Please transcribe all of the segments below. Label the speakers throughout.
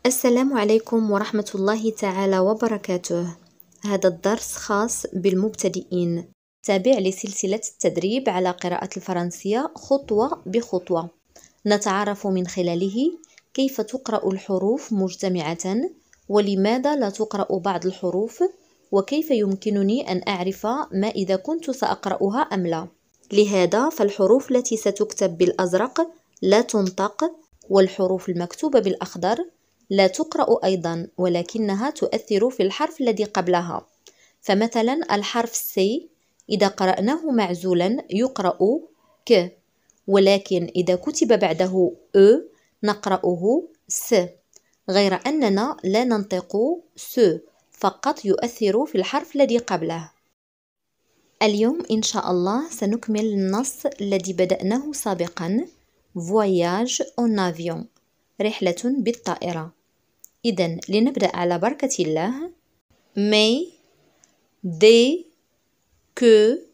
Speaker 1: السلام عليكم ورحمة الله تعالى وبركاته. هذا الدرس خاص بالمبتدئين. تابع لسلسلة التدريب على قراءة الفرنسية خطوة بخطوة. نتعرف من خلاله كيف تقرأ الحروف مجتمعة، ولماذا لا تقرأ بعض الحروف، وكيف يمكنني أن أعرف ما إذا كنت سأقرأها أم لا. لهذا فالحروف التي ستكتب بالأزرق لا تنطق، والحروف المكتوبة بالأخضر لا تقرأ أيضا، ولكنها تؤثر في الحرف الذي قبلها. فمثلا الحرف سي إذا قرأناه معزولا يقرأ ك، ولكن إذا كتب بعده أ نقرأه س، غير أننا لا ننطق س، فقط يؤثر في الحرف الذي قبله. اليوم إن شاء الله سنكمل النص الذي بدأناه سابقا. voyage en avion، رحلة بالطائرة. إذن لنبدأ على بركة الله. Mais dès que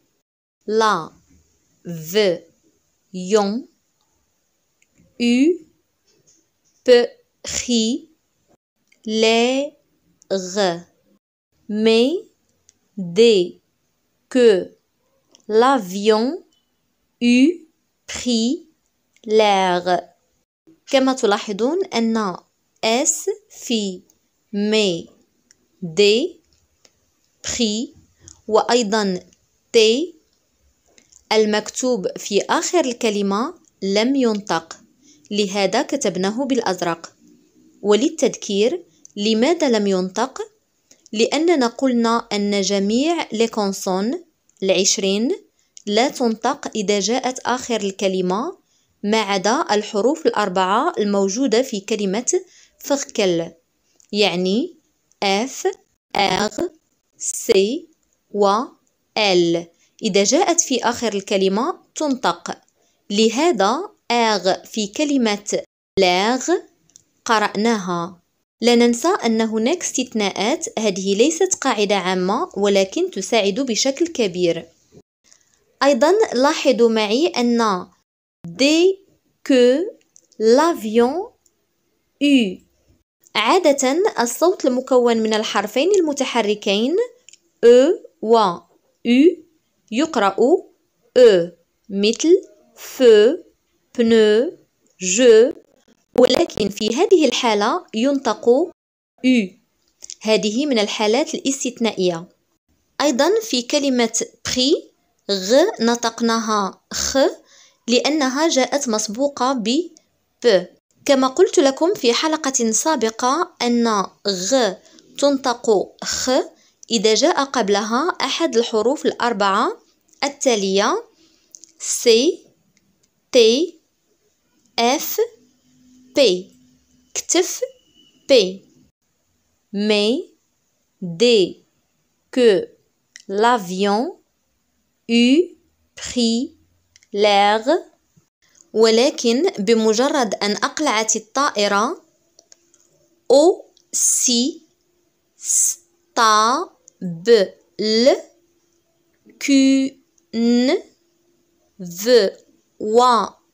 Speaker 1: l'avion eut pris l'air. Mais dès que l'avion eut pris l'air. كما تلاحظون أن S في mais دي pris، وأيضا T المكتوب في آخر الكلمة لم ينطق، لهذا كتبناه بالأزرق. وللتذكير لماذا لم ينطق؟ لأننا قلنا أن جميع لكونسون 20 لا تنطق إذا جاءت آخر الكلمة، ما عدا الحروف الأربعة الموجودة في كلمة فركل، يعني F R C و L. إذا جاءت في آخر الكلمة تنطق، لهذا R في كلمة l'air قرأناها. لا ننسى أن هناك استثناءات، هذه ليست قاعدة عامة ولكن تساعد بشكل كبير. أيضا لاحظوا معي أن dès que l'avion eut، عادة الصوت المكون من الحرفين المتحركين E و U يقرأ E، مثل feu pneu je، ولكن في هذه الحالة ينطق U. هذه من الحالات الاستثنائية. أيضا في كلمة prix غ نطقناها خ لأنها جاءت مسبوقة ب ب. كما قلت لكم في حلقة سابقة أن غ تنطق خ إذا جاء قبلها أحد الحروف الأربعة التالية C T F P. كتف P. Mais dès que l'avion eut pris l'air، ولكن بمجرد أن أقلعت الطائرة aussi stable qu'une voiture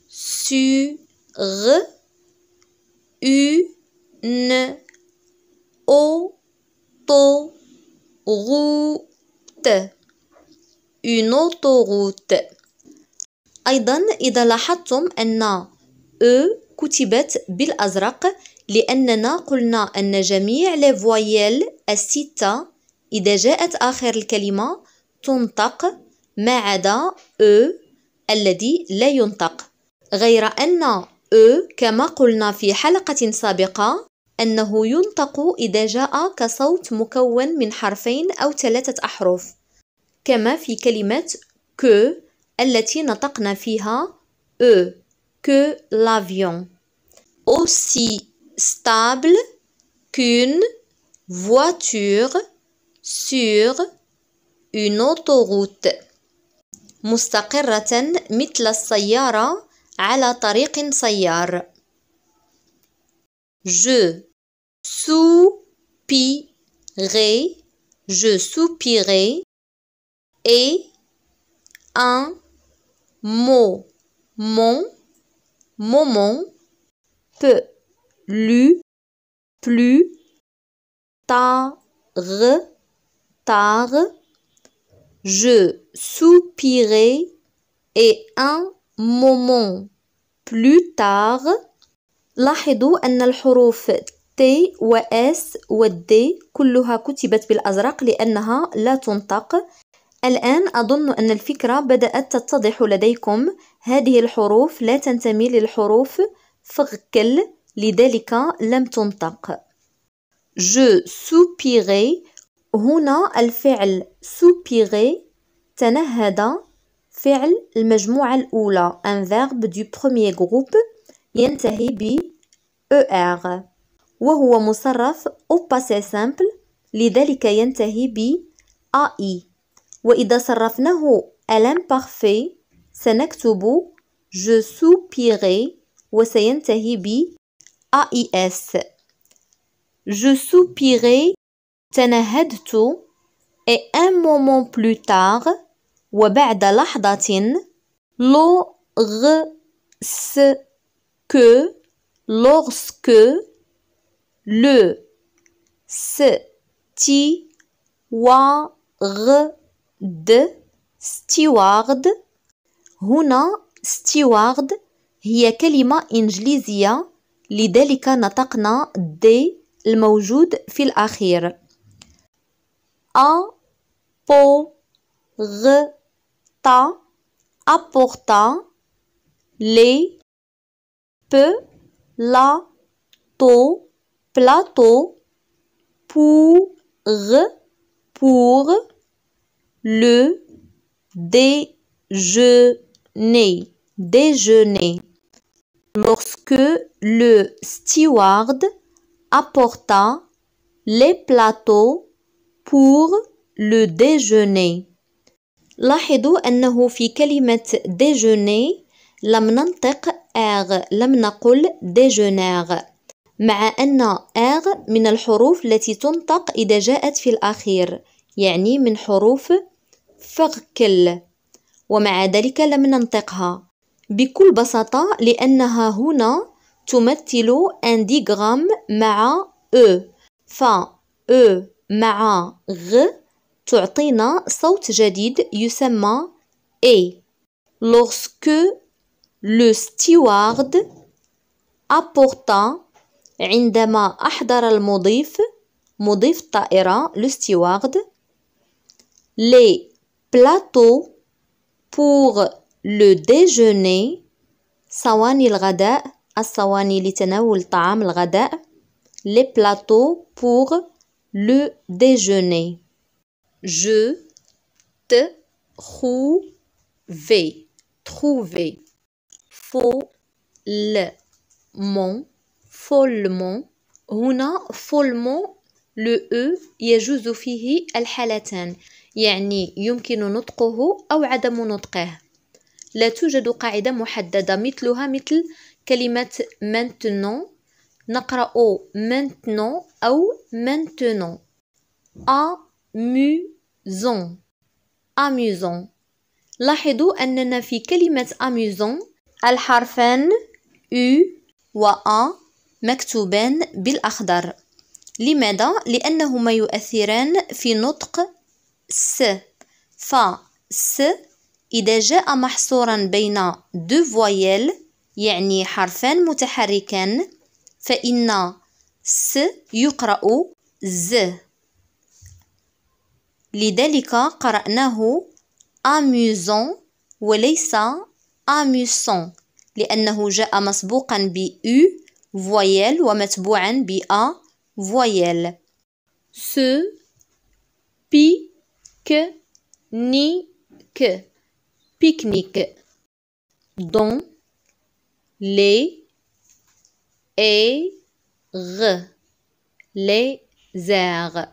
Speaker 1: sur une autoroute. une autoroute. أيضا إذا لاحظتم أن E كتبت بالأزرق لأننا قلنا أن جميع les voyelles الستة إذا جاءت آخر الكلمة تنطق، ما عدا E الذي لا ينطق، غير أن E كما قلنا في حلقة سابقة أنه ينطق إذا جاء كصوت مكون من حرفين أو 3 أحرف، كما في كلمة que التي نطقنا فيها E، que l'avion. aussi stable qu'une voiture sur une autoroute. مستقرة مثل السيارة على طريق سيار. je soupirai et un moment peu, lu, plus, tard, tard. Je soupirai et un moment plus tard. لاحظوا أن الحروف T و S و D كلها كتبت بالأزرق لأنها لا تنطق. الآن أظن أن الفكرة بدأت تتضح لديكم. هذه الحروف لا تنتمي للحروف فغكل لذلك لم تنطق. Je soupirai. هنا الفعل soupirer تنهد فعل المجموعة الأولى un verbe du premier groupe ينتهي ب ER وهو مصرف au passé simple لذلك ينتهي ب AI. وإذا صرفناه à l'imparfait سنكتب je soupirai وسينتهي ب AIS. Je soupirai تنهدت et un moment plus tard وبعد لحظة lorsque le steward هنا steward هي كلمة إنجليزية لذلك نطقنا D الموجود في الأخير. apporta les plateaux pour le déjeuner. Lorsque le steward apporta les plateaux pour le déjeuner. لاحظوا أنه في كلمة déjeuner لم ننطق R لم نقل déjeuner مع أن R من الحروف التي تنطق إذا جاءت في الأخير يعني من حروف فغكل ومع ذلك لم ننطقها بكل بساطة لأنها هنا تمثل un digramme مع E ف E مع غ تعطينا صوت جديد يسمى A. Lorsque le steward apporta عندما أحضر المضيف مضيف الطائرة le steward les plateaux pour le déjeuner صواني الغداء الصواني لتناول طعام الغداء les plateaux pour le déjeuner. Je trouver follement هنا follement le E يجوز فيه الحالتان يعني يمكن نطقه أو عدم نطقه لا توجد قاعدة محددة مثلها مثل كلمة maintenant نقرأ maintenant أو maintenant. amusant لاحظوا أننا في كلمة amusant الحرفان U و A مكتوبان بالأخضر. لماذا؟ لأنهما يؤثران في نطق س س إذا جاء محصورا بين دو فويل يعني حرفان متحركان فإن س يقرأ ز لذلك قرأناه amusant وليس amusant لأنه جاء مسبوقا ب U voyelle ومتبوعا ب A voyelle. pique-nique dans les airs.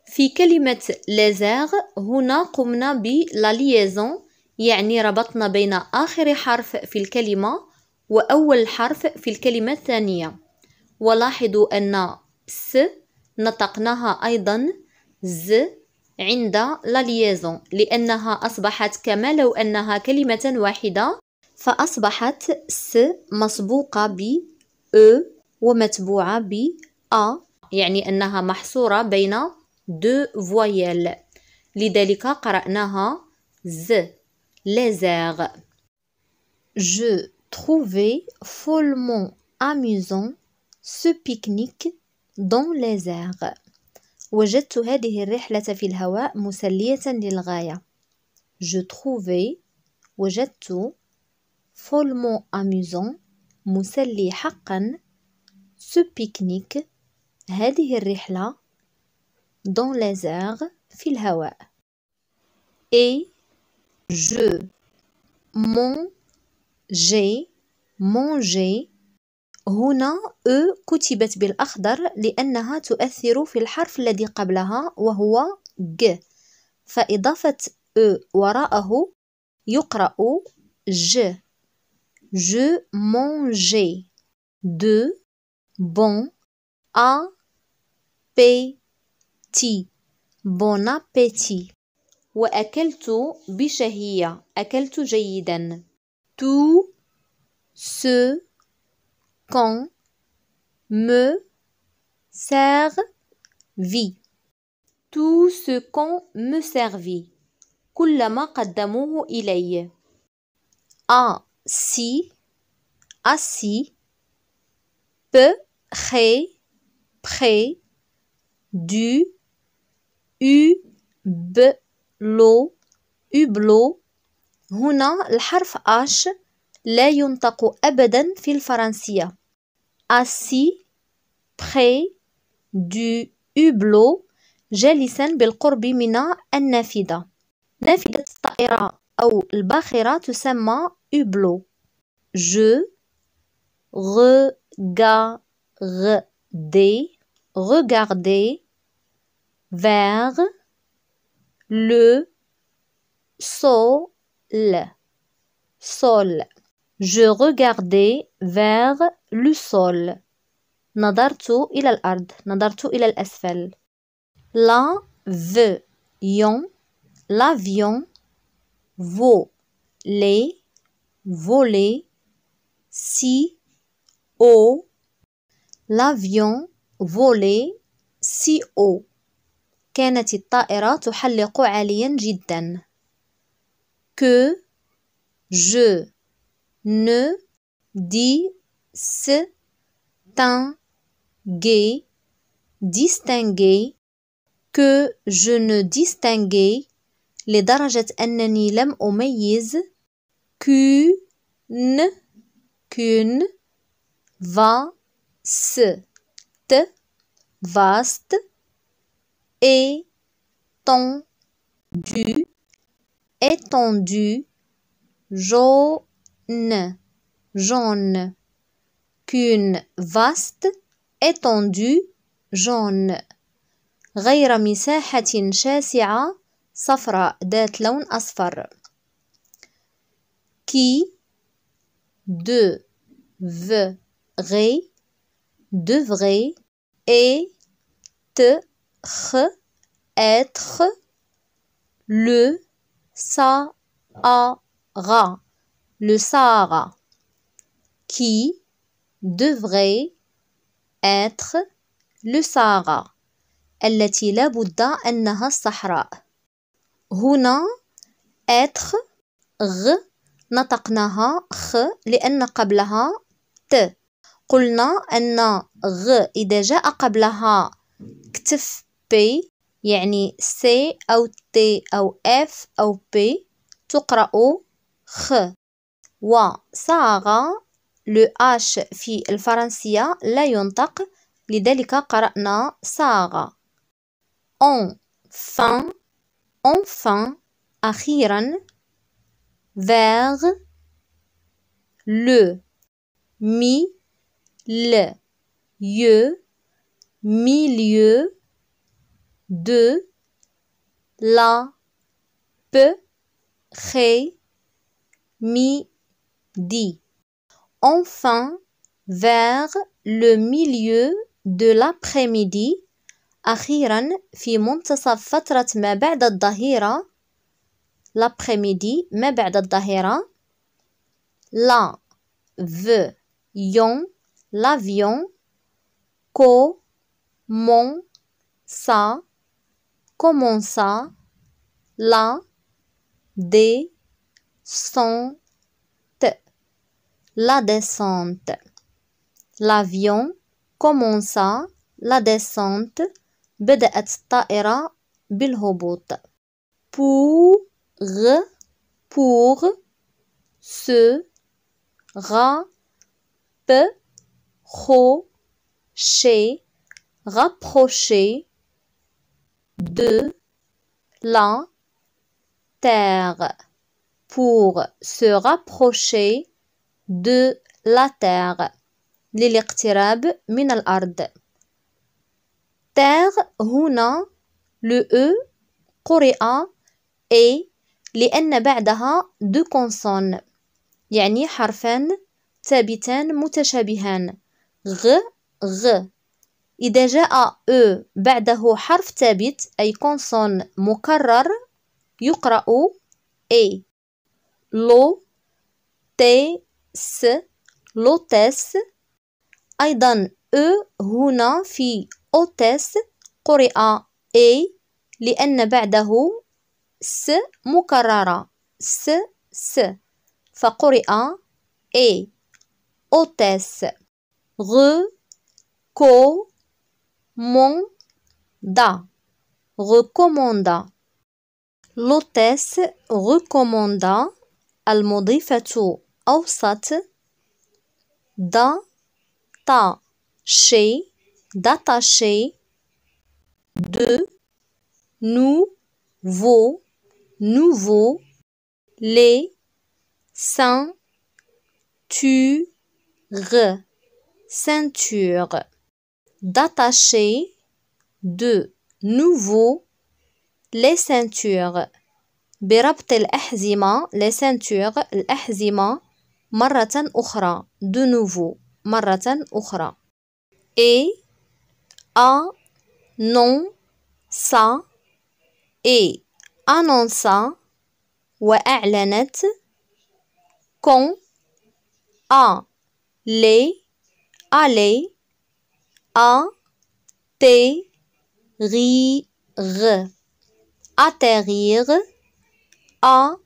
Speaker 1: في كلمة les airs هنا قمنا بلا liaison يعني ربطنا بين آخر حرف في الكلمة وأول حرف في الكلمة الثانية ولاحظوا أن س نطقناها أيضا ز عند لا liaison لأنها أصبحت كما لو أنها كلمة واحدة فأصبحت س مسبوقة ب E ومتبوعة ب A، يعني أنها محصورة بين دو فويل، لذلك قرأناها Z. Les airs. Je trouvais follement amusant ce pique-nique dans les airs. وجدت هذه الرحلة في الهواء مسلية للغاية. Je trouvais وجدت follement amusant مسلي حقا ce pique-nique هذه الرحلة dans les airs في الهواء. Et je manger هنا E كتبت بالأخضر لأنها تؤثر في الحرف الذي قبلها وهو G، فإضافة E وراءه يقرأ J. Je mangeais de bon appétit. Bon appétit. وأكلت بشهية، أكلت جيدا. Tout ce qu'on me servit. Tout ce qu'on me servit. كل ما قدموه إلي. assis près du hublot. هنا الحرف H لا ينطق أبدا في الفرنسية. assis près du hublot جالسا بالقرب من النافذة. نافذة الطائرة أو الباخرة تسمى hublot. Je regardais vers le sol. Je regardais vers le sol. نظرت إلى الأرض، نظرت إلى الأسفل. L'avion voler si haut. L'avion volait si haut. كانت الطائرة تحلق عاليا جدا. Que je ne distinguais que je ne distinguais لدرجة أنني لم أميز qu'une vaste étendue jaune. Qu'une vaste étendue jaune. غير مساحة شاسعة صفراء ذات لون أصفر. Qui devrait être le Sahara. Qui devrait être le Sahara. التي لا بد أنها الصحراء. هنا être نطقناها خ لأن قبلها ت. قلنا أن إذا جاء قبلها كتف بي يعني سي أو تي أو اف أو بي تقرأ خ. وصاغ لو اش في الفرنسية لا ينطق لذلك قرأنا صاغ. Enfin أخيرا vers le milieu de l'après-midi. Enfin vers le milieu de l'après-midi. أخيرا في منتصف فترة ما بعد الظهيرة. l'après-midi ما بعد الظهيرة. L'avion L'avion commença, commença la descente, la descente. L'avion commença la descente. بدأت الطائرة بالهبوط. Pour se rapprocher de la terre. Pour se rapprocher de la terre. للاقتراب من الأرض. terre هنا le E قرئ A لأن بعدها deux consonnes، يعني حرفان ثابتان متشابهان غ. إذا جاء E بعده حرف ثابت أي consonne مكرر يقرأ A. لوتس أيضا E هنا في أوتس قرئ A لأن بعده س مكررة س فقرئ A. أوتس. recommanda. L'hôtesse recommanda المضيفة أوصت d'attacher de nouveau les ceintures. D'attacher de nouveau les ceintures. بربط الأحزمة les ceintures الأحزمة مرة أخرى de nouveau مرة أخرى. Et annonça وأعلنت qu'on allait atterrir à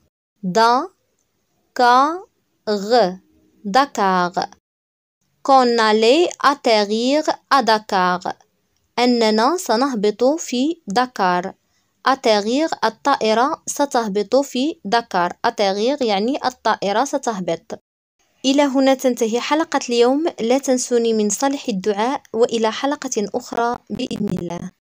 Speaker 1: Dakar. qu'on allait atterrir à Dakar. أننا سنهبط في دكار. atterrir الطائرة ستهبط في دكار. atterrir يعني الطائرة ستهبط. إلى هنا تنتهي حلقة اليوم. لا تنسوني من صالح الدعاء وإلى حلقة أخرى بإذن الله.